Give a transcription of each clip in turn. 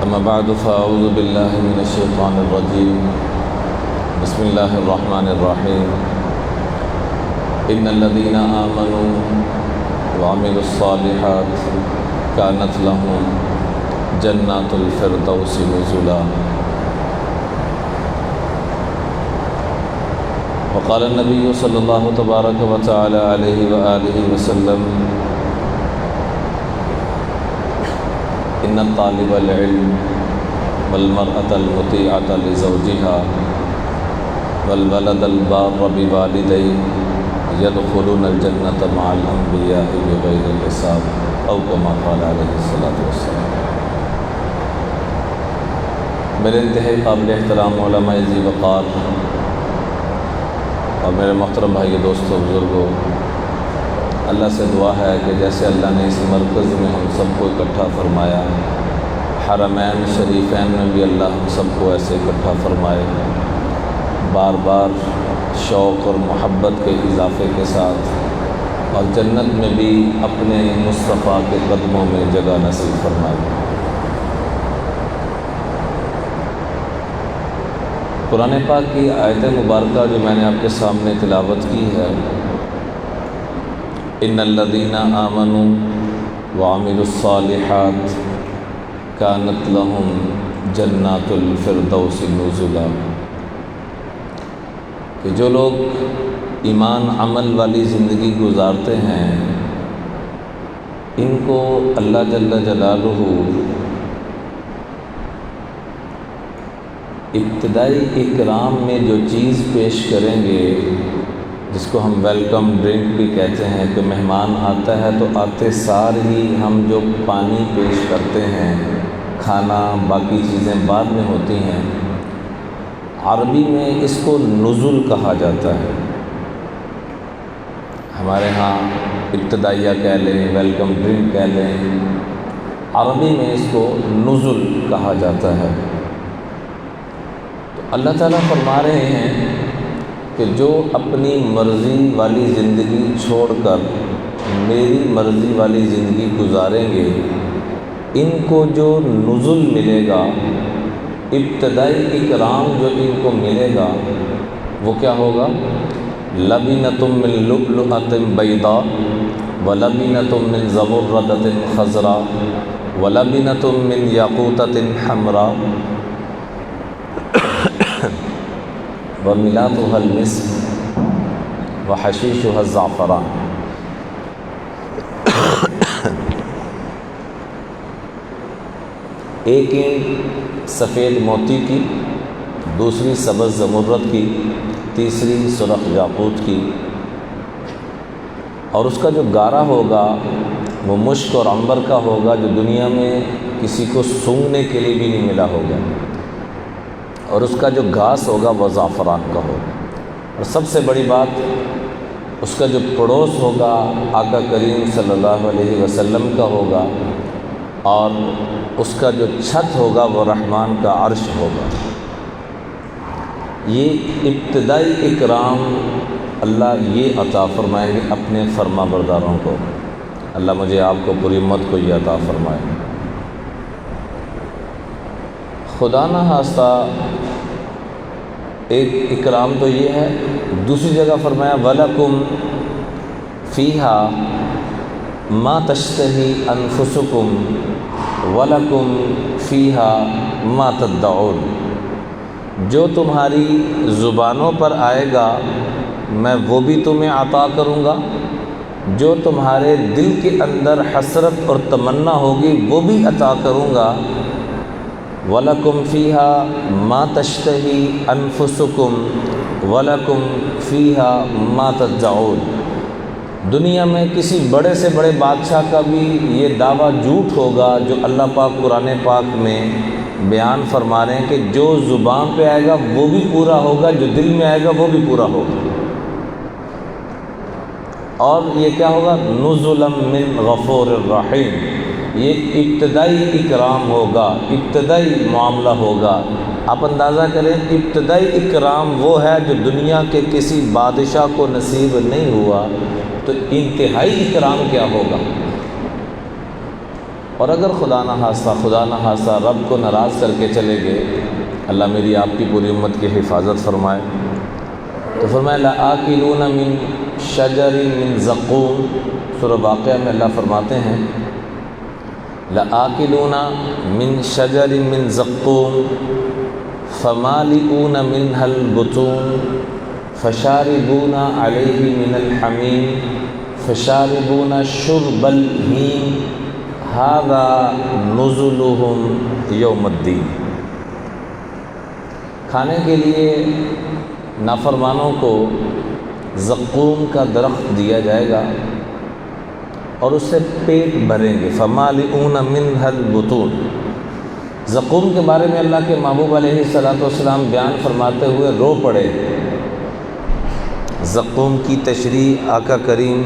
أما بعد فأعوذ بالله من الشيطان الرجيم بسم الله الرحمن الرحيم إن الذين آمنوا وعملوا الصالحات كانت لهم جنات الفردوس نزلا وقال النبي صلى الله تبارك وتعالى عليه وآله وسلم إن الطالب العلم والمرأة المطيعة لزوجها والولد البار بوالديه يدخلون الجنة مع الأنبياء بغير حساب أو كما قال عليه الصلاة والسلام۔ میرے انتہائی قابل احترام علماء ذی وقار اور میرے محترم بھائی دوستوں بزرگوں، اللہ سے دعا ہے کہ جیسے اللہ نے اس مرکز میں ہم سب کو اکٹھا فرمایا، حرمین شریفین میں بھی اللہ ہم سب کو ایسے اکٹھا فرمائے، بار بار شوق اور محبت کے اضافے کے ساتھ، اور جنت میں بھی اپنے مصطفیٰ کے قدموں میں جگہ نصیب فرمائے۔ قرآن پاک کی آیت مبارکہ جو میں نے آپ کے سامنے تلاوت کی ہے، ان الذین آمنوا وعملوا الصالحات كانت لهم جنات الفردوس نزلا، کہ جو لوگ ایمان عمل والی زندگی گزارتے ہیں ان کو اللہ جل جلالہ ابتدائی اکرام میں جو چیز پیش کریں گے، جس کو ہم ویلکم ڈرنک بھی کہتے ہیں، کہ مہمان آتا ہے تو آتے سار ہی ہم جو پانی پیش کرتے ہیں، کھانا باقی چیزیں بعد میں ہوتی ہیں، عربی میں اس کو نزل کہا جاتا ہے۔ ہمارے ہاں ابتدائیہ کہہ لیں، ویلکم ڈرنک کہہ لیں، عربی میں اس کو نزل کہا جاتا ہے۔ تو اللہ تعالیٰ فرما رہے ہیں کہ جو اپنی مرضی والی زندگی چھوڑ کر میری مرضی والی زندگی گزاریں گے، ان کو جو نزل ملے گا، ابتدائی اکرام جو ان کو ملے گا، وہ کیا ہوگا؟ لبنۃ من لؤلؤۃ بیضاء ولبنۃ من زبرجدۃ خضراء ولبنۃ من یاقوتۃ حمراء وملاتها المسک وحشیشها الزعفران۔ ایک اینٹ سفید موتی کی، دوسری سبز زمرد کی، تیسری سرخ یاقوت کی، اور اس کا جو گارا ہوگا وہ مشک اور عنبر کا ہوگا، جو دنیا میں کسی کو سونگھنے کے لیے بھی نہیں ملا ہوگا، اور اس کا جو گھاس ہوگا وہ زعفران کا ہوگا، اور سب سے بڑی بات اس کا جو پڑوس ہوگا آقا کریم صلی اللہ علیہ وسلم کا ہوگا، اور اس کا جو چھت ہوگا وہ رحمان کا عرش ہوگا۔ یہ ابتدائی اکرام اللہ یہ عطا فرمائیں گے اپنے فرما برداروں کو۔ اللہ مجھے آپ کو پوری امت کو یہ عطا فرمائے۔ خدا نہ خواستہ ایک اکرام تو یہ ہے، دوسری جگہ فرمایا وَلَكُمْ فِيهَا مَا تَشْتَهِي أَنفُسُكُمْ وَلَكُمْ فِيهَا مَا تَدَّعُونَ، جو تمہاری زبانوں پر آئے گا میں وہ بھی تمہیں عطا کروں گا، جو تمہارے دل کے اندر حسرت اور تمنا ہوگی وہ بھی عطا کروں گا۔ وَلَكُمْ فِيهَا مَا تَشْتَهِي أَنفُسُكُمْ وَلَكُمْ فِيهَا مَا تَدَّعُونَ۔ دنیا میں کسی بڑے سے بڑے بادشاہ کا بھی یہ دعویٰ جھوٹ ہوگا جو اللہ پاک قرآن پاک میں بیان فرما رہے ہیں کہ جو زبان پہ آئے گا وہ بھی پورا ہوگا، جو دل میں آئے گا وہ بھی پورا ہوگا۔ اور یہ کیا ہوگا؟ نزلا من غفور الرحیم، یہ ابتدائی اکرام ہوگا، ابتدائی معاملہ ہوگا۔ آپ اندازہ کریں ابتدائی اکرام وہ ہے جو دنیا کے کسی بادشاہ کو نصیب نہیں ہوا، تو انتہائی اکرام کیا ہوگا؟ اور اگر خدا نہ خواستہ رب کو ناراض کر کے چلے گئے، اللہ میری آپ کی پوری امت کی حفاظت فرمائے، تو فرمایا لآکلون من شجر من زقوم، سورہ واقعہ میں اللہ فرماتے ہیں لآکلون من شجر من زقوم فمالئون منها البطون فشاربون علیہ من الحمیم فشاربون شرب الہیم ھذا نزلهم یوم الدین۔ کھانے کے لیے نافرمانوں کو زقوم کا درخت دیا جائے گا اور اس سے پیٹ بھریں گے، فمالئون منها البطون۔ زقوم کے بارے میں اللہ کے محبوب علیہ السلام بیان فرماتے ہوئے رو پڑے۔ زقوم کی تشریح آقا کریم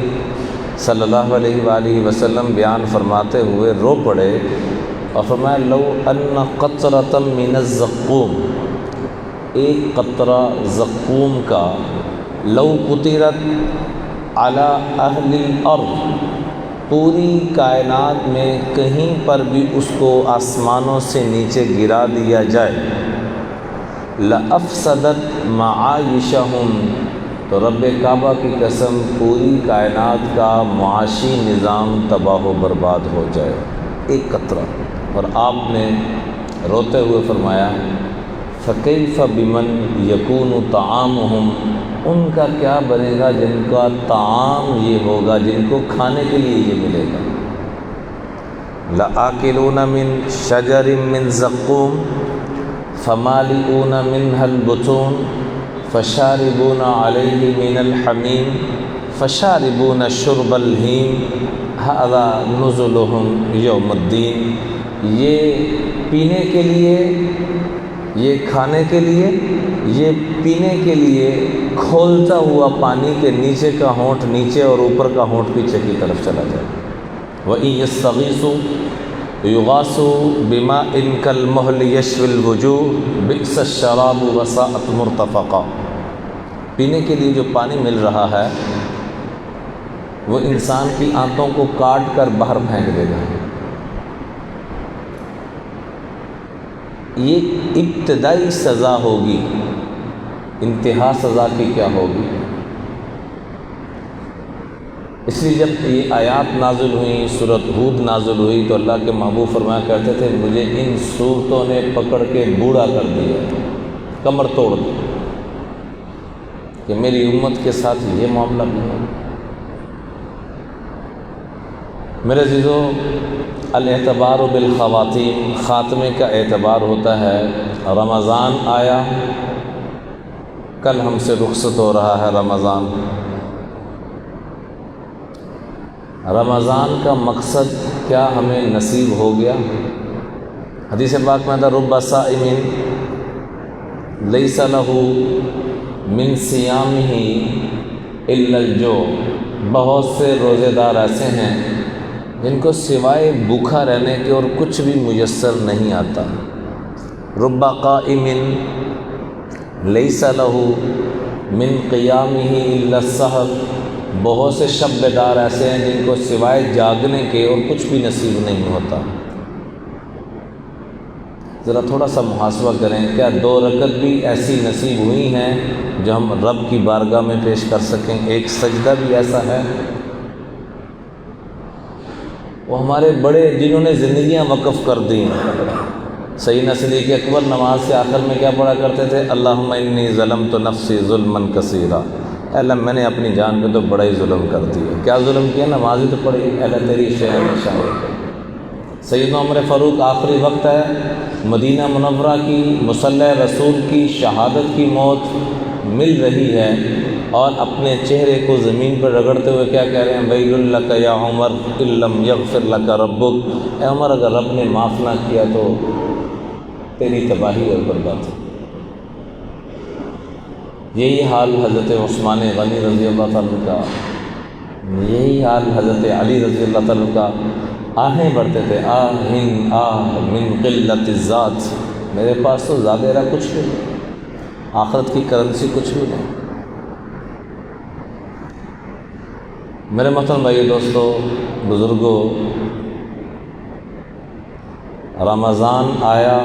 صلی اللہ علیہ وآلہ وسلم بیان فرماتے ہوئے رو پڑے اور فرمایا لو ان قطرۃ من الزقوم، ایک قطرہ زقوم کا، لو قطرت علی اہل الارض، پوری کائنات میں کہیں پر بھی اس کو آسمانوں سے نیچے گرا دیا جائے، لأفسدت معایشہم، تو رب کعبہ کی قسم پوری کائنات کا معاشی نظام تباہ و برباد ہو جائے، ایک قطرہ۔ اور آپ نے روتے ہوئے فرمایا فَكَيْفَ بِمَنْ يَكُونُ طَعَامُهُمْ، ان کا کیا بنے گا جن کا طعام یہ ہوگا، جن کو کھانے کے لیے یہ ملے گا۔ لَآكِلُونَ مِنْ شَجَرٍ مِّن زَقُّومٍ فَمَالِئُونَ مِنْهَا الْبُطُونَ فَشَارِبُونَ عَلَيْهِ مِنَ الْحَمِيمِ فَشَارِبُونَ شُرْبَ الْهِيمِ ھذا نُزُلُهُمْ یوم الدین۔ یہ پینے کے لیے، یہ کھانے کے لیے، یہ پینے کے لیے کھولتا ہوا پانی کے نیچے کا ہونٹ نیچے اور اوپر کا ہونٹ پیچھے کی طرف چلا جائے۔ وَإِن يَسْتَغِيثُوا يُغَاثُوا بِمَاءٍ كَالْمُهْلِ يَشْوِي الْوُجُوهَ بِئْسَ الشَّرَابُ وَسَاءَتْ مُرْتَفَقًا۔ پینے کے لیے جو پانی مل رہا ہے وہ انسان کی آنتوں کو کاٹ کر باہر پھینک دے گا۔ یہ ابتدائی سزا ہوگی، انتہا سزا کی کیا ہوگی؟ اس لیے جب یہ آیات نازل ہوئیں، سورۃ ہود نازل ہوئی، تو اللہ کے محبوب فرمایا کرتے تھے مجھے ان صورتوں نے پکڑ کے بوڑھا کر دیا، کمر توڑ دی، کہ میری امت کے ساتھ یہ معاملہ بھی ہو۔ میرے عزیزو، الاعتبار بالخواتین، خاتمے کا اعتبار ہوتا ہے۔ رمضان آیا، کل ہم سے رخصت ہو رہا ہے رمضان۔ رمضان کا مقصد کیا ہمیں نصیب ہو گیا؟ حدیث پاک میں تھا رب صائم لیس لہ من صیامہ الا الجوع، بہت سے روزے دار ایسے ہیں جن کو سوائے بھوکا رہنے کے اور کچھ بھی میسر نہیں آتا۔ رب قائم لیس لہ من قیامہ الا السحر، بہت سے شب بیدار ایسے ہیں جن کو سوائے جاگنے کے اور کچھ بھی نصیب نہیں ہوتا۔ ذرا تھوڑا سا محاسبہ کریں، کیا 2 رکعت بھی ایسی نصیب ہوئی ہیں جو ہم رب کی بارگاہ میں پیش کر سکیں؟ ایک سجدہ بھی ایسا ہے؟ وہ ہمارے بڑے جنہوں نے زندگیاں وقف کر دی ہیں، سیدنا صدیق اکبر نماز کے آخر میں کیا پڑھا کرتے تھے؟ اللہم انی ظلمت نفسی ظلما کثیرا، اے اللہ میں نے اپنی جان پہ تو بڑا ہی ظلم کر دیا۔ کیا ظلم کیا؟ نماز ہی تو پڑھی، اے اللہ تیری شہر میں شامل۔ سیدنا عمر فاروق آخری وقت ہے، مدینہ منورہ کی مصلی رسول کی شہادت کی موت مل رہی ہے، اور اپنے چہرے کو زمین پر رگڑتے ہوئے کیا کہہ رہے ہیں؟ ویل لک یا عمر ان لم یغفر لک ربک، اے عمر اگر رب نے معاف نہ کیا تو تیری تباہی اور بربادی۔ یہی حال حضرت عثمان غنی رضی اللہ تعالیٰ کا، یہی حال حضرت علی رضی اللہ تعالیٰ کا۔ آہیں بڑھتے تھے، آہن آہ من قلت الذات، میرے پاس تو زیادہ کچھ بھی نہیں، آخرت کی کرنسی کچھ بھی نہیں۔ میرے محترم بھائی دوستو بزرگوں، رمضان آیا،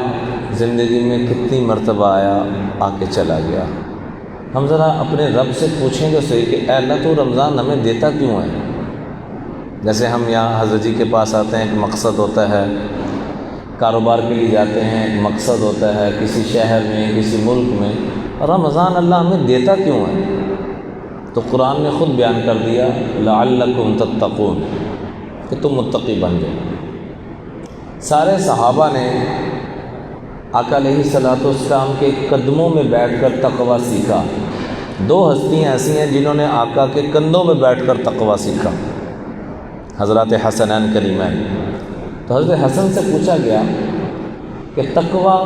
زندگی میں کتنی مرتبہ آیا، آ کے چلا گیا۔ ہم ذرا اپنے رب سے پوچھیں تو صحیح کہ اے اللہ تو رمضان ہمیں دیتا کیوں ہے؟ جیسے ہم یہاں حضرت جی کے پاس آتے ہیں، ایک مقصد ہوتا ہے، کاروبار کے لیے جاتے ہیں، ایک مقصد ہوتا ہے، کسی شہر میں، کسی ملک میں، رمضان اللہ ہمیں دیتا کیوں ہے؟ تو قرآن نے خود بیان کر دیا لعلکم تتقون، کہ تم متقی بن جاؤ۔ سارے صحابہ نے آقا علیہ الصلوۃ والسلام کے قدموں میں بیٹھ کر تقویٰ سیکھا۔ دو ہستیاں ایسی ہیں جنہوں نے آقا کے کندھوں میں بیٹھ کر تقویٰ سیکھا، حضرات حسنین کریمین۔ تو حضرت حسن سے پوچھا گیا کہ تقویٰ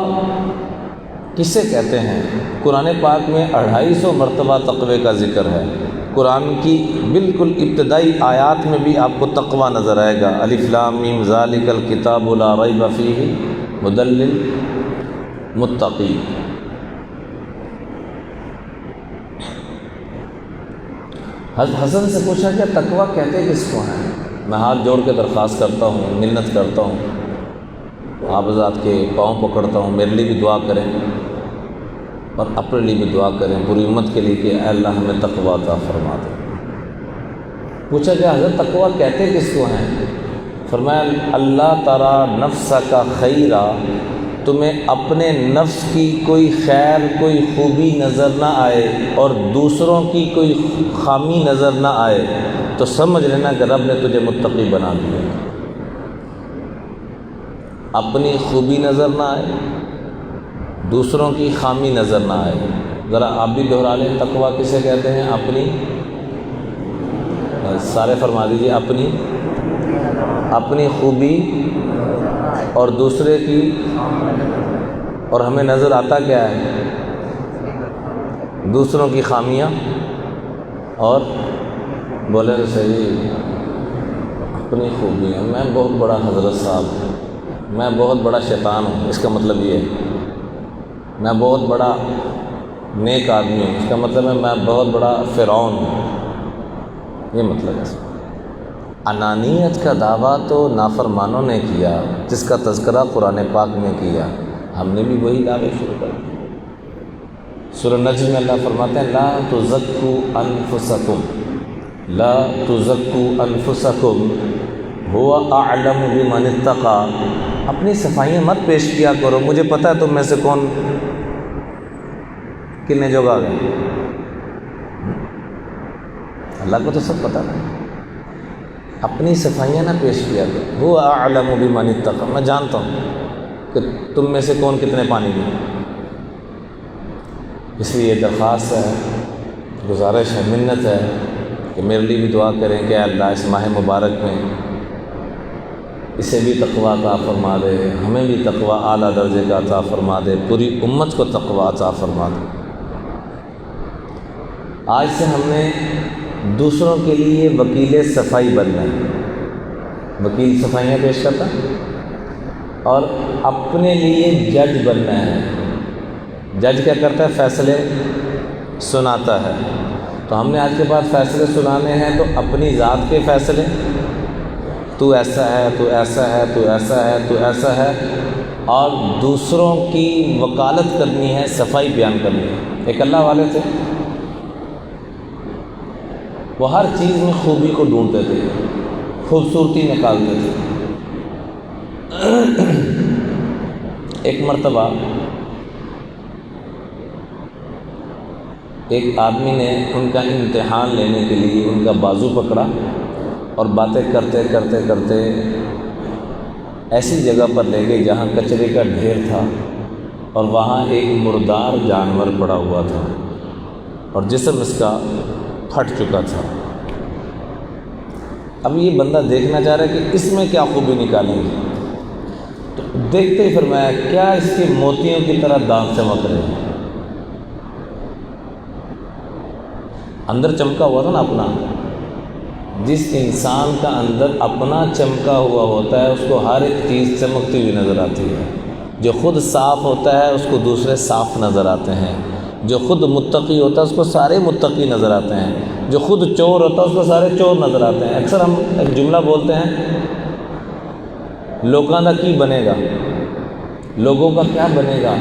کسے کہتے ہیں؟ قرآن پاک میں 250 مرتبہ تقوی کا ذکر ہے۔ قرآن کی بالکل ابتدائی آیات میں بھی آپ کو تقویٰ نظر آئے گا، الف لام میم ذالک الکتاب لا ریب فیہ ھدی للمتقین۔ حضرت حسن سے پوچھا کہ تقویٰ کہتے کس کو ہیں؟ میں ہاتھ جوڑ کے درخواست کرتا ہوں، منت کرتا ہوں، آپ حضرات کے پاؤں پکڑتا ہوں، میرے لیے بھی دعا کریں اور اپنے لیے بھی دعا کریں، پوری امت کے لیے کہ اے اللہ ہمیں تقویٰ عطا فرما دے۔ پوچھا کہ حضرت تقویٰ کہتے کس کو ہیں؟ فرمایا اللہ تری نفسک خیرا، تمہیں اپنے نفس کی کوئی خیر، کوئی خوبی نظر نہ آئے اور دوسروں کی کوئی خامی نظر نہ آئے تو سمجھ لینا کہ رب نے تجھے متقی بنا دیا۔ اپنی خوبی نظر نہ آئے، دوسروں کی خامی نظر نہ آئے۔ ذرا آپ بھی دہرا لیں، تقویٰ کسے کہتے ہیں؟ اپنی، سارے فرما دیجیے، اپنی خوبی اور دوسرے کی، اور ہمیں نظر آتا کیا ہے؟ دوسروں کی خامیاں، اور بولے تو صحیح اپنی خوبیاں۔ میں بہت بڑا حضرت صاحب، میں بہت بڑا شیطان ہوں، اس کا مطلب یہ ہے۔ میں بہت بڑا نیک آدمی ہوں، اس کا مطلب ہے میں بہت بڑا فرعون ہوں، یہ مطلب ہے۔ انانیت کا دعویٰ تو نافرمانوں نے کیا، جس کا تذکرہ قرآن پاک میں کیا، ہم نے بھی وہی دعوے شروع کر دیے۔ سورہ نجم میں اللہ فرماتے ہیں لا تزکوا انفسکم، لا تزکوا انفسکم هو اعلم بمن اتقى، اپنی صفائیاں مت پیش کیا کرو، مجھے پتہ ہے تم میں سے کون کتنے جگہ گئے، اللہ کو تو سب پتہ ہے۔ اپنی صفائیاں نہ پیش کیا کرو، هو اعلم بمن اتقى، میں جانتا ہوں کہ تم میں سے کون کتنے پانی میں۔ اس لیے یہ درخواست ہے، گزارش ہے، منت ہے کہ میرے لیے بھی دعا کریں کہ اللہ اس ماہ مبارک میں اسے بھی تقویٰ عطا فرما دے، ہمیں بھی تقویٰ اعلیٰ درجے کا عطا فرما دے، پوری امت کو تقویٰ عطا فرما دے۔ آج سے ہم نے دوسروں کے لیے وکیل صفائی بننا ہے، وکیل صفائیاں پیش کرتا اور اپنے لیے جج بننا ہے۔ جج کیا کرتا ہے؟ فیصلے سناتا ہے۔ تو ہم نے آج کے بعد فیصلے سنانے ہیں تو اپنی ذات کے فیصلے، تو ایسا ہے، تو ایسا ہے، تو ایسا ہے، تو ایسا ہے، اور دوسروں کی وکالت کرنی ہے، صفائی بیان کرنی ہے۔ ایک اللہ والے تھے، وہ ہر چیز میں خوبی کو ڈھونڈتے تھے، خوبصورتی نکالتے تھے۔ ایک مرتبہ ایک آدمی نے ان کا امتحان لینے کے لیے ان کا بازو پکڑا اور باتیں کرتے کرتے کرتے ایسی جگہ پر لے گئے جہاں کچرے کا ڈھیر تھا اور وہاں ایک مردار جانور پڑا ہوا تھا اور جسم اس کا پھٹ چکا تھا۔ اب یہ بندہ دیکھنا چاہ رہا ہے کہ اس میں کیا خوبی نکالیں گے، تو دیکھتے ہی فرمایا کیا اس کے موتیوں کی طرح دانت چمک رہے ہیں۔ اندر چمکا ہوا تھا نا اپنا، جس انسان کا اندر اپنا چمکا ہوا ہوتا ہے اس کو ہر ایک چیز چمکتی ہوئی نظر آتی ہے۔ جو خود صاف ہوتا ہے اس کو دوسرے صاف نظر آتے ہیں، جو خود متقی ہوتا ہے اس کو سارے متقی نظر آتے ہیں، جو خود چور ہوتا ہے اس کو سارے چور نظر آتے ہیں۔ اکثر ہم ایک جملہ بولتے ہیں لوکاں دا کی بنے گا، لوگوں کا کیا بنے گا؟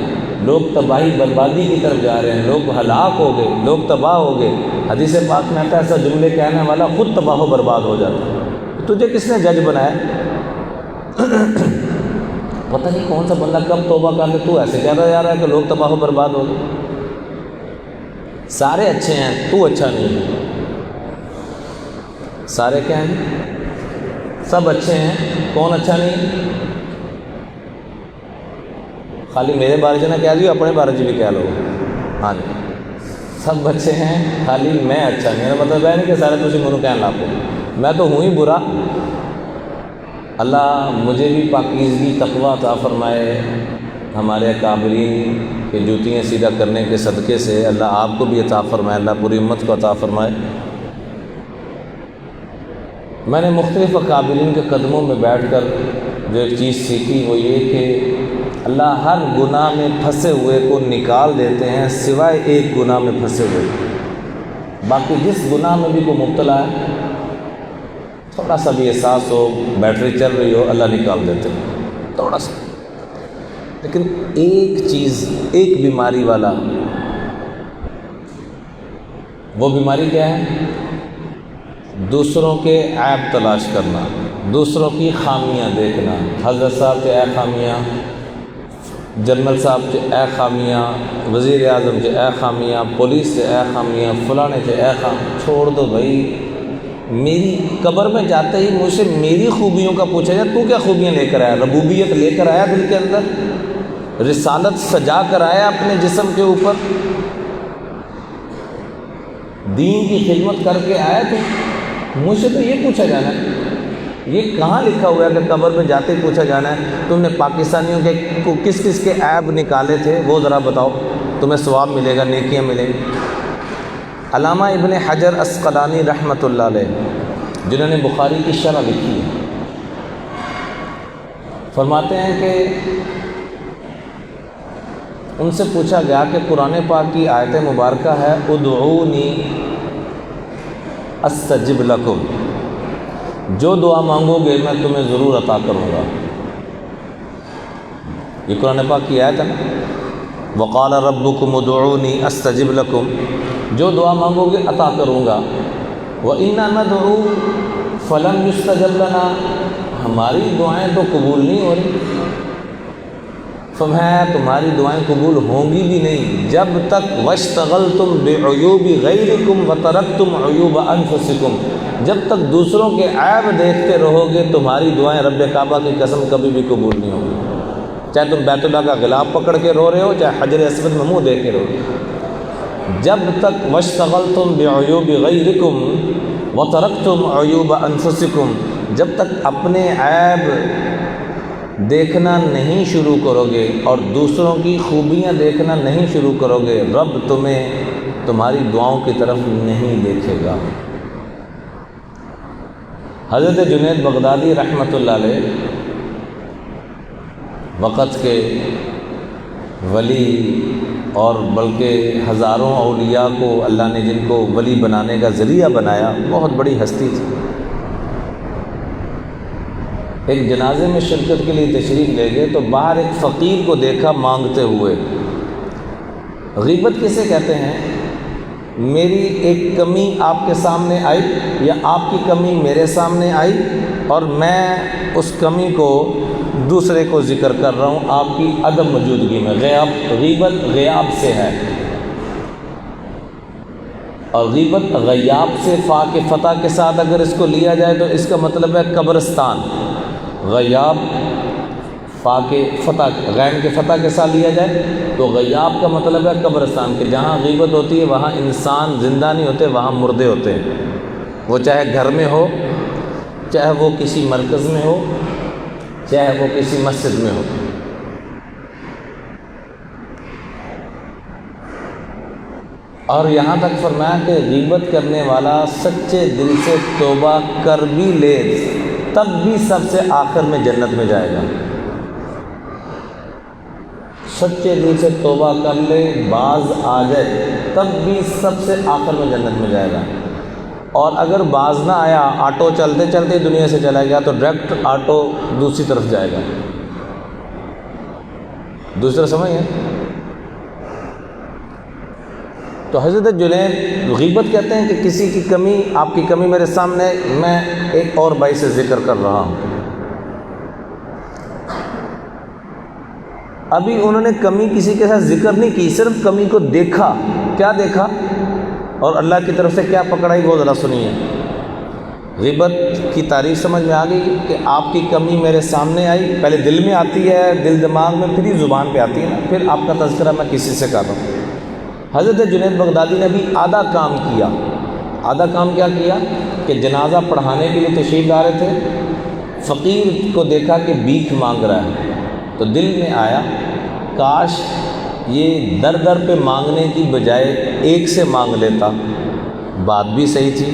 لوگ تباہی بربادی کی طرف جا رہے ہیں، لوگ ہلاک ہو گئے، لوگ تباہ ہو گئے۔ حدیث پاک میں آتا ہے ایسا جملے کہنے والا خود تباہ و برباد ہو جاتا ہے۔ تجھے کس نے جج بنایا؟ پتہ نہیں کون سا بندہ کب توبہ کر لے، تو ایسے کہہ رہا جا رہا ہے کہ لوگ تباہ و برباد ہو گئے۔ سارے اچھے ہیں، تو اچھا نہیں ہے۔ سارے کیا ہیں؟ سب اچھے ہیں، کون اچھا نہیں؟ خالی میرے بارے سے نہ کہہ دیو، اپنے بارے سے بھی کہہ لو۔ ہاں جی، سب اچھے ہیں، خالی میں اچھا نہیں۔ میرا مطلب ہے نہیں کہ سارے تجھے منو کہنے لاپو، میں تو ہوں ہی برا۔ اللہ مجھے بھی پاکیزگی تقویٰ عطا فرمائے، ہمارے اکابرین کے جوتیاں سیدھا کرنے کے صدقے سے اللہ آپ کو بھی عطا فرمائے، اللہ پوری امت کو عطا فرمائے۔ میں نے مختلف اکابرین کے قدموں میں بیٹھ کر جو ایک چیز سیکھی وہ یہ کہ اللہ ہر گناہ میں پھنسے ہوئے کو نکال دیتے ہیں سوائے ایک گناہ میں پھنسے ہوئے، باقی جس گناہ میں بھی کوئی مبتلا ہے، تھوڑا سا بھی احساس ہو، بیٹری چل رہی ہو، اللہ نکال دیتے ہیں تھوڑا سا۔ لیکن ایک چیز، ایک بیماری والا، وہ بیماری کیا ہے؟ دوسروں کے عیب تلاش کرنا، دوسروں کی خامیاں دیکھنا۔ حضرت صاحب کے اے خامیاں، جنرل صاحب کے اے خامیاں، وزیر اعظم کے اے خامیاں، پولیس سے اے خامیاں، فلانے کے اے خامیاں۔ چھوڑ دو بھائی، میری قبر میں جاتے ہی مجھ سے میری خوبیوں کا پوچھا جائے، تو کیا خوبیاں لے کر آیا؟ ربوبیت لے کر آیا دل کے اندر؟ رسالت سجا کر آیا اپنے جسم کے اوپر؟ دین کی خدمت کر کے آیا؟ تو مجھ سے تو یہ پوچھا جانا ہے، یہ کہاں لکھا ہوا ہے کہ قبر میں جاتے ہی پوچھا جانا ہے تم نے پاکستانیوں کے کس کس کے عیب نکالے تھے، وہ ذرا بتاؤ، تمہیں ثواب ملے گا، نیکیاں ملیں گی۔ علامہ ابن حجر عسقلانی رحمۃ اللہ علیہ، جنہوں نے بخاری کی شرح لکھی ہے، فرماتے ہیں کہ ان سے پوچھا گیا کہ قرآن پاک کی آیت مبارکہ ہے ادعونی استجب لکم، جو دعا مانگو گے میں تمہیں ضرور عطا کروں گا۔ یہ قرآن پاک کی آیت ہے نا، وقال ربکم ادعونی استجب لکم، جو دعا مانگو گے عطا کروں گا۔ وَإِنَّا نَدْعُو فَلَمْ يُسْتَجَبْ لَنَا، ہماری دعائیں تو قبول نہیں ہو رہی۔ فرمایا تمہاری دعائیں قبول ہوں گی بھی نہیں جب تک وَاشْتَغَلْتُمْ بِعُیُوبِ غَیْرِکُمْ وَتَرَکْتُمْ عُیُوبَ أَنفُسِکُمْ، جب تک دوسروں کے عیب دیکھتے رہو گے تمہاری دعائیں رب کعبہ کی قسم کبھی بھی قبول نہیں ہوں گی۔ چاہے تم بیت اللہ کا غلاف پکڑ کے رو رہے ہو، چاہے حجر اسود میں منہ دیکھ کے رو رہے ہو، جب تک وَاشْتَغَلْتُمْ بِعُیُوبِ غَیْرِکُمْ وَتَرَکْتُمْ عُیُوبَ أَنفُسِکُمْ، جب تک اپنے عیب دیکھنا نہیں شروع کرو گے اور دوسروں کی خوبیاں دیکھنا نہیں شروع کرو گے، رب تمہیں تمہاری دعاؤں کی طرف نہیں دیکھے گا۔ حضرت جنید بغدادی رحمۃ اللہ علیہ وقت کے ولی اور بلکہ ہزاروں اولیاء کو اللہ نے جن کو ولی بنانے کا ذریعہ بنایا، بہت بڑی ہستی تھی۔ ایک جنازے میں شرکت کے لیے تشریف لے گئے تو باہر ایک فقیر کو دیکھا مانگتے ہوئے۔ غیبت کسے کہتے ہیں؟ میری ایک کمی آپ کے سامنے آئی یا آپ کی کمی میرے سامنے آئی اور میں اس کمی کو دوسرے کو ذکر کر رہا ہوں آپ کی عدم موجودگی میں۔ غیبت غیاب سے ہے، اور غیبت غیاب سے فا کے فتح کے ساتھ اگر اس کو لیا جائے تو اس کا مطلب ہے قبرستان۔ غیاب فا کے فتح، غین کے فتح کے ساتھ لیا جائے تو غیاب کا مطلب ہے قبرستان، کہ جہاں غیبت ہوتی ہے وہاں انسان زندہ نہیں ہوتے، وہاں مردے ہوتے ہیں، وہ چاہے گھر میں ہو، چاہے وہ کسی مرکز میں ہو، چاہے وہ کسی مسجد میں ہو۔ اور یہاں تک فرمایا کہ غیبت کرنے والا سچے دل سے توبہ کر بھی لے تب بھی سب سے آخر میں جنت میں جائے گا۔ سچے دل سے توبہ کر لے، باز آ جائے، تب بھی سب سے آخر میں جنت میں جائے گا۔ اور اگر باز نہ آیا، آٹو چلتے چلتے دنیا سے چلا گیا تو ڈائریکٹ آٹو دوسری طرف جائے گا۔ دوسرا سمجھ ہے؟ تو حضرت جنید غیبت کہتے ہیں کہ کسی کی کمی، آپ کی کمی میرے سامنے، میں ایک اور بائی سے ذکر کر رہا ہوں۔ ابھی انہوں نے کمی کسی کے ساتھ ذکر نہیں کی، صرف کمی کو دیکھا۔ کیا دیکھا اور اللہ کی طرف سے کیا پکڑائی، وہ ذرا سنیے۔ غیبت کی تعریف سمجھ میں آ گئی کہ آپ کی کمی میرے سامنے آئی، پہلے دل میں آتی ہے، دل دماغ میں، پھر ہی زبان پہ آتی ہے نا، پھر آپ کا تذکرہ میں کسی سے کر رہا ہوں۔ حضرت جنید بغدادی نے بھی آدھا کام کیا۔ آدھا کام کیا کیا کہ جنازہ پڑھانے کے لیے تشریف لا رہے تھے، فقیر کو دیکھا کہ بھیک مانگ رہا ہے، تو دل میں آیا کاش یہ در در پہ مانگنے کی بجائے ایک سے مانگ لیتا، بات بھی صحیح تھی،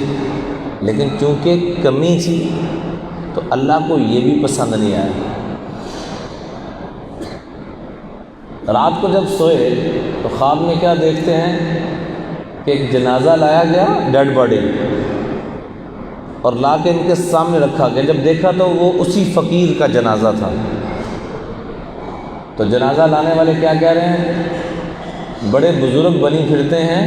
لیکن چونکہ کمی تھی تو اللہ کو یہ بھی پسند نہیں آیا۔ رات کو جب سوئے تو خواب میں کیا دیکھتے ہیں کہ ایک جنازہ لایا گیا، ڈیڈ باڈی، اور لا کے ان کے سامنے رکھا گیا۔ جب دیکھا تو وہ اسی فقیر کا جنازہ تھا۔ تو جنازہ لانے والے کیا کہہ رہے ہیں؟ بڑے بزرگ بنی پھرتے ہیں،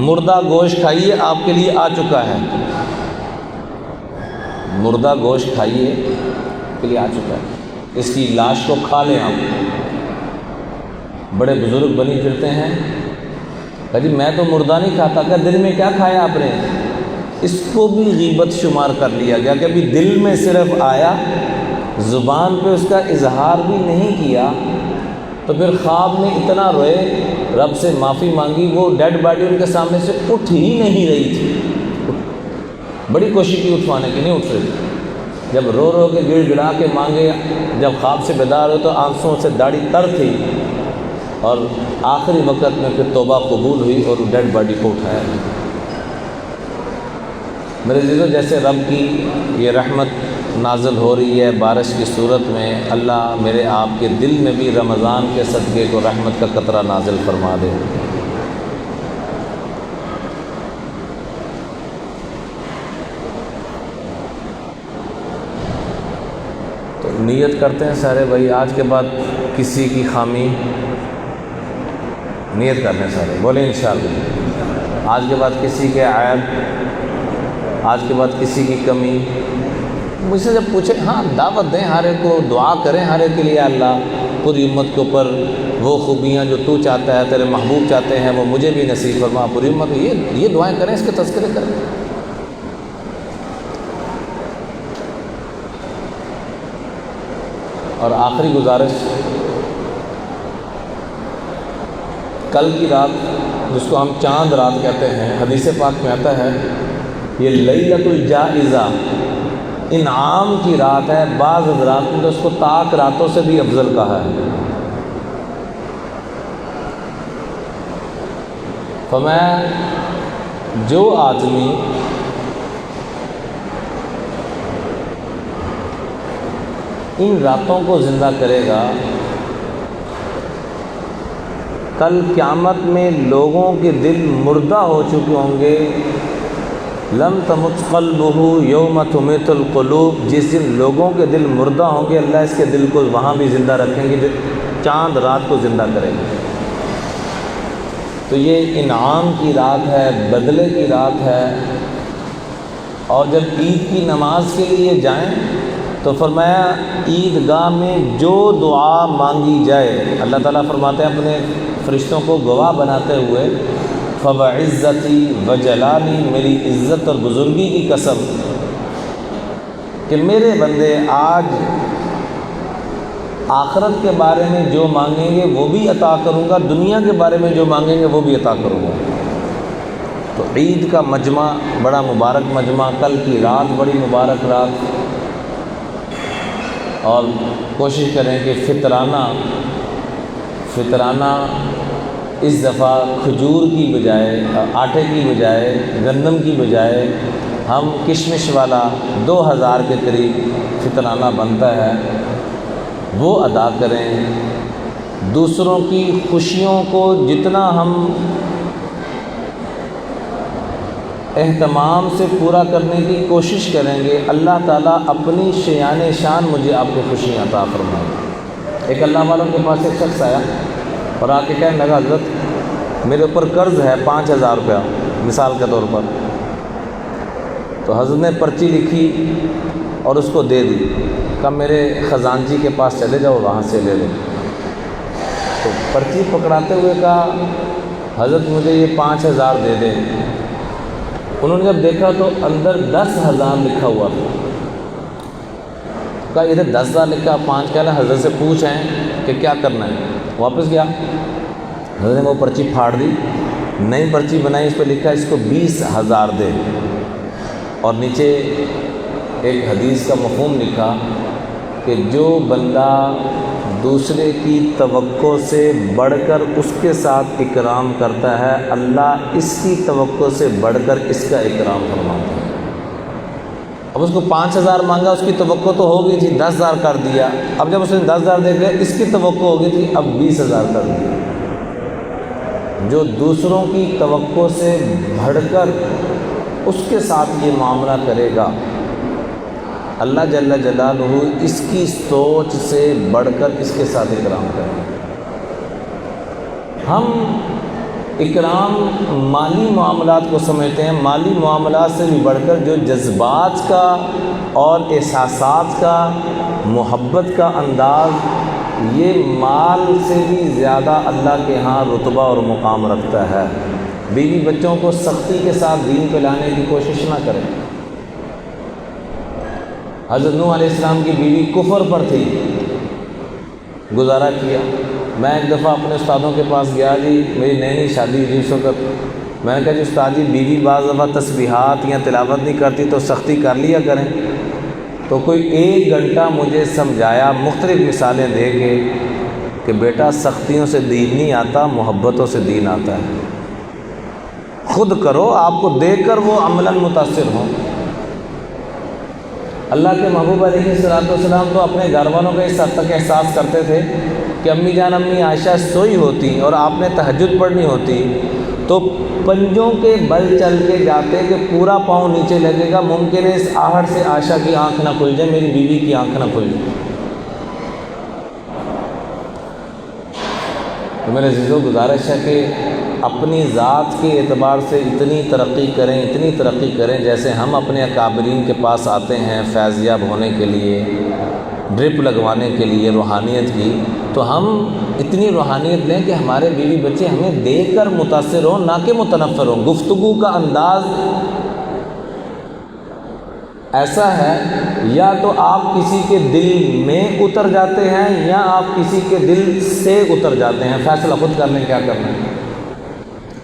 مردہ گوشت کھائیے، آپ کے لیے آ چکا ہے، مردہ گوشت کھائیے کے لیے آ چکا ہے، اس کی لاش کو کھا لیں آپ۔ بڑے بزرگ بنی پھرتے ہیں، کہا جی میں تو مردہ نہیں کھاتا، کہ دل میں کیا کھایا آپ نے؟ اس کو بھی غیبت شمار کر لیا گیا کہ ابھی دل میں صرف آیا، زبان پہ اس کا اظہار بھی نہیں کیا، تو پھر خواب میں اتنا روئے، رب سے معافی مانگی، وہ ڈیڈ باڈی ان کے سامنے سے اٹھ ہی نہیں رہی تھی۔ بڑی کوشش کی اٹھوانے کی، نہیں اٹھ رہی تھی۔ جب رو رو کے گڑ گڑا کے مانگے، جب خواب سے بیدار ہوئے تو آنسوں سے داڑھی تر تھی، اور آخری وقت میں پھر توبہ قبول ہوئی اور ڈیڈ باڈی کو اٹھایا۔ میرے عزیزو، جیسے رب کی یہ رحمت نازل ہو رہی ہے بارش کی صورت میں، اللہ میرے آپ کے دل میں بھی رمضان کے صدقے کو رحمت کا قطرہ نازل فرما دے۔ تو نیت کرتے ہیں سارے بھائی، آج کے بعد کسی کی خامی نیت کرنے سارے بولیں انشاءاللہ، آج کے بعد کسی کے عیب، آج کے بعد کسی کی کمی، مجھ سے جب پوچھے ہاں دعوت دیں، ہر ایک کو دعا کریں، ہر ایک کے لیے اللہ پوری امت کے اوپر وہ خوبیاں جو تو چاہتا ہے، تیرے محبوب چاہتے ہیں، وہ مجھے بھی نصیب فرما، پوری امت یہ دعائیں کریں، اس کے تذکرے کریں۔ اور آخری گزارش، کل کی رات جس کو ہم چاند رات کہتے ہیں، حدیث پاک میں آتا ہے یہ لیلۃ الجائزہ، انعام کی رات ہے، بعض حضرات نے تو اس کو طاق راتوں سے بھی افضل کہا ہے۔ فرمایا جو آدمی ان راتوں کو زندہ کرے گا، کل قیامت میں لوگوں کے دل مردہ ہو چکے ہوں گے، لم تمت قلبہ یوم تمت القلوب، جس دن لوگوں کے دل مردہ ہوں گے اللہ اس کے دل کو وہاں بھی زندہ رکھیں گے، جو چاند رات کو زندہ کریں گے۔ تو یہ انعام کی رات ہے، بدلے کی رات ہے۔ اور جب عید کی نماز کے لیے جائیں تو فرمایا عیدگاہ میں جو دعا مانگی جائے، اللہ تعالیٰ فرماتے ہیں اپنے فرشتوں کو گواہ بناتے ہوئے، فَوَعِزَّتِي وَجَلَالِي، میری عزت اور بزرگی کی قسم کہ میرے بندے آج آخرت کے بارے میں جو مانگیں گے وہ بھی عطا کروں گا، دنیا کے بارے میں جو مانگیں گے وہ بھی عطا کروں گا۔ تو عید کا مجمع بڑا مبارک مجمع، کل کی رات بڑی مبارک رات، اور کوشش کریں کہ فطرانہ اس دفعہ کھجور کی بجائے، آٹے کی بجائے، گندم کی بجائے ہم کشمش والا 2000 کے قریب فطرانہ بنتا ہے، وہ ادا کریں۔ دوسروں کی خوشیوں کو جتنا ہم اہتمام سے پورا کرنے کی کوشش کریں گے، اللہ تعالیٰ اپنی شیان شان مجھے آپ کو خوشیاں عطا فرمائے۔ ایک اللہ والوں کے پاس ایک شخص آیا اور آ کے کہنے لگا حضرت میرے اوپر قرض ہے 5000 روپیہ مثال کے طور پر. تو حضرت نے پرچی لکھی اور اس کو دے دی. کہا میرے خزانچی کے پاس چلے جاؤ وہاں سے لے لو. تو پرچی پکڑاتے ہوئے کہا حضرت مجھے یہ 5000 دے دیں. انہوں نے جب دیکھا تو اندر 10,000 لکھا ہوا تھا. کہا ادھر 10,000 لکھا 5 کہنا. حضرت سے پوچھیں کہ کیا کرنا ہے. واپس گیا, حضرت نے وہ پرچی پھاڑ دی, نئی پرچی بنائی, اس پہ لکھا اس کو 20,000 دے. اور نیچے ایک حدیث کا مفہوم لکھا کہ جو بندہ دوسرے کی توقع سے بڑھ کر اس کے ساتھ اکرام کرتا ہے اللہ اس کی توقع سے بڑھ کر اس کا اکرام فرماتا ہے. اب اس کو 5,000 مانگا, اس کی توقع تو ہو گئی تھی, 10,000 کر دیا. اب جب اس نے 10,000 دے دیا, اس کی توقع ہو گئی تھی, اب 20,000 کر دیا. جو دوسروں کی توقع سے بڑھ کر اس کے ساتھ یہ معاملہ کرے گا اللہ جل جلالہ اس کی سوچ سے بڑھ کر اس کے ساتھ اکرام کریں گے. ہم اکرام مالی معاملات کو سمجھتے ہیں, مالی معاملات سے بھی بڑھ کر جو جذبات کا اور احساسات کا, محبت کا انداز, یہ مال سے بھی زیادہ اللہ کے ہاں رتبہ اور مقام رکھتا ہے. بیوی بچوں کو سختی کے ساتھ دین پہ لانے کی کوشش نہ کریں. حضرت نوح علیہ السلام کی بیوی کفر پر تھی, گزارا کیا. میں ایک دفعہ اپنے استادوں کے پاس گیا, جی میری نئی شادی ہوئی اس وقت. میں نے کہا جی استاد جی بیوی بعض دفعہ تسبیحات یا تلاوت نہیں کرتی تو سختی کر لیا کریں. تو کوئی 1 گھنٹہ مجھے سمجھایا مختلف مثالیں دے کے کہ بیٹا سختیوں سے دین نہیں آتا, محبتوں سے دین آتا ہے. خود کرو, آپ کو دیکھ کر وہ عملاً متاثر ہوں. اللہ کے محبوب علیہ السلام تو اپنے گھر والوں کا اس حد تک احساس کرتے تھے کہ امی جان امی عائشہ سوئی ہوتی اور آپ نے تہجد پڑھنی ہوتی تو پنجوں کے بل چل کے جاتے کہ پورا پاؤں نیچے لگے گا, ممکن ہے اس آہٹ سے عائشہ کی آنکھ نہ کھل جائے, میری بیوی کی آنکھ نہ کھل جائے. تو میرے عزیزو گزارش ہے کہ اپنی ذات کے اعتبار سے اتنی ترقی کریں جیسے ہم اپنے اکابرین کے پاس آتے ہیں فیض یاب ہونے کے لیے, ڈرپ لگوانے کے لیے روحانیت کی, تو ہم اتنی روحانیت لیں کہ ہمارے بیوی بچے ہمیں دیکھ کر متاثر ہوں نہ کہ متنفر ہوں. گفتگو کا انداز ایسا ہے یا تو آپ کسی کے دل میں اتر جاتے ہیں یا آپ کسی کے دل سے اتر جاتے ہیں. فیصلہ خود کر لیں کیا کرنا ہے.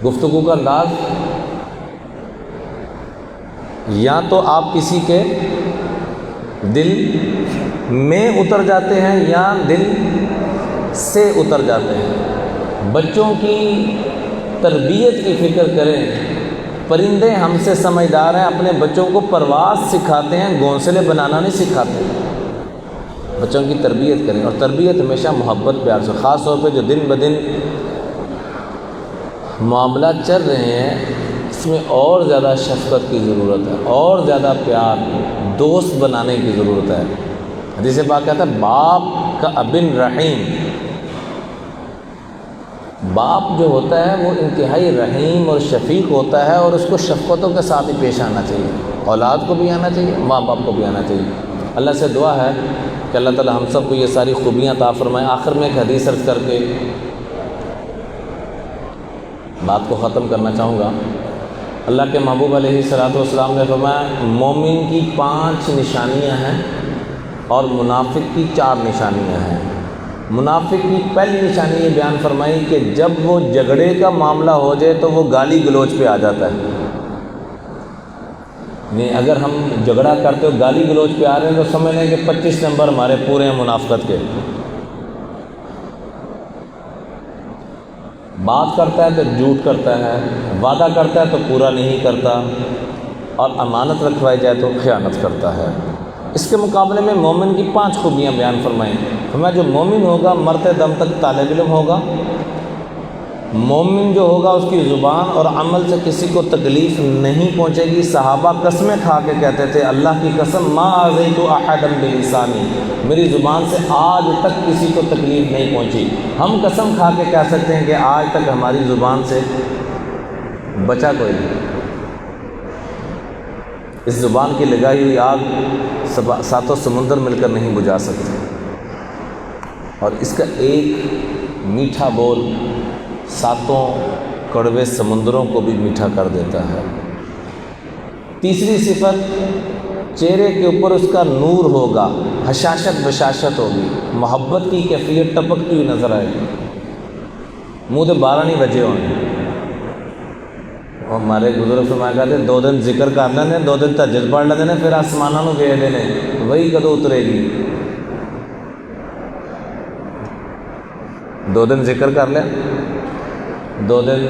گفتگو کا انداز یا تو آپ کسی کے دل میں اتر جاتے ہیں یا دل سے اتر جاتے ہیں. بچوں کی تربیت کی فکر کریں. پرندے ہم سے سمجھدار ہیں, اپنے بچوں کو پرواز سکھاتے ہیں, گھونسلے بنانا نہیں سکھاتے. بچوں کی تربیت کریں, اور تربیت ہمیشہ محبت پیار سے, خاص طور پہ جو دن بدن معاملات چل رہے ہیں اس میں اور زیادہ شفقت کی ضرورت ہے, اور زیادہ پیار, دوست بنانے کی ضرورت ہے. حدیث پاک کہتا ہے باپ کا ابن رحیم, باپ جو ہوتا ہے وہ انتہائی رحیم اور شفیق ہوتا ہے, اور اس کو شفقتوں کے ساتھ ہی پیش آنا چاہیے. اولاد کو بھی آنا چاہیے, ماں باپ کو بھی آنا چاہیے. اللہ سے دعا ہے کہ اللہ تعالی ہم سب کو یہ ساری خوبیاں عطا فرمائے. آخر میں ایک حدیث عرض کر کے بات کو ختم کرنا چاہوں گا. اللہ کے محبوب علیہ السلام نے فرمایا مومن کی 5 نشانیاں ہیں اور منافق کی 4 نشانیاں ہیں. منافق کی پہلی نشانی یہ بیان فرمائی کہ جب وہ جھگڑے کا معاملہ ہو جائے تو وہ گالی گلوچ پہ آ جاتا ہے. نہیں, اگر ہم جھگڑا کرتے ہو گالی گلوچ پہ آ رہے ہیں تو سمجھ لیں کہ 25 نمبر ہمارے پورے ہیں منافقت کے. بات کرتا ہے تو جھوٹ کرتا ہے, وعدہ کرتا ہے تو پورا نہیں کرتا, اور امانت رکھوائی جائے تو خیانت کرتا ہے. اس کے مقابلے میں مومن کی 5 خوبیاں بیان فرمائیں. فرمایا جو مومن ہوگا مرتے دم تک طالب علم ہوگا, مومن جو ہوگا اس کی زبان اور عمل سے کسی کو تکلیف نہیں پہنچے گی۔ صحابہ قسمیں کھا کے کہتے تھے اللہ کی قسم ما آذیت احدا بلسانی، میری زبان سے آج تک کسی کو تکلیف نہیں پہنچی۔ ہم قسم کھا کے کہہ سکتے ہیں کہ آج تک ہماری زبان سے بچا کوئی نہیں۔ اس زبان کی لگائی ہوئی آگ ساتوں سمندر مل کر نہیں بجھا سکتے، اور اس کا ایک میٹھا بول ساتوں کڑوے سمندروں کو بھی میٹھا کر دیتا ہے۔ تیسری صفت، چہرے کے اوپر اس کا نور ہوگا، حشاشت بشاشت ہوگی، محبت کی کیفیت ٹپکتی ہوئی نظر آئے گی، منہ تے 12 نہیں بجے ہونے۔ اور ہمارے بزرگ فرمایا کرتے 2 دن ذکر کر لینے، 2 دن تہجد پڑھ لینے، پھر آسمانوں کو ویکھ دینے، وہی کدو اترے گی۔ 2 دن ذکر کر لیا، 2 دن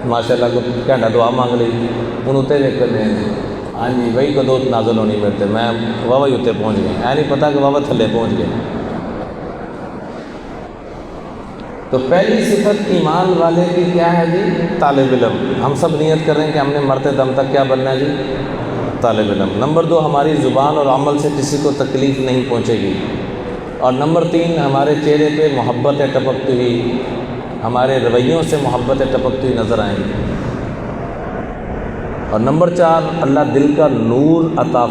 ماشاء اللہ کو گھنٹہ دعا مانگ لی، ہوں اتنے دیکھ دیں ہاں جی وہی کدو نازل ہونی میرے تے، میں واہ ہی اتنے پہنچ گئے، اے نہیں پتہ کہ واہ تھلے پہنچ گئے۔ تو پہلی صفت ایمان والے کی کیا ہے جی؟ طالب علم۔ ہم سب نیت کر رہے ہیں کہ ہم نے مرتے دم تک کیا بننا ہے جی؟ طالب علم۔ نمبر 2، ہماری زبان اور عمل سے کسی کو تکلیف نہیں پہنچے گی، اور نمبر 3، ہمارے چہرے پہ محبتیں ٹپکتی ہوئی، ہمارے رویوں سے محبتیں ٹپکتی ہوئی نظر آئیں گی، اور نمبر 4، اللہ دل کا نور عطا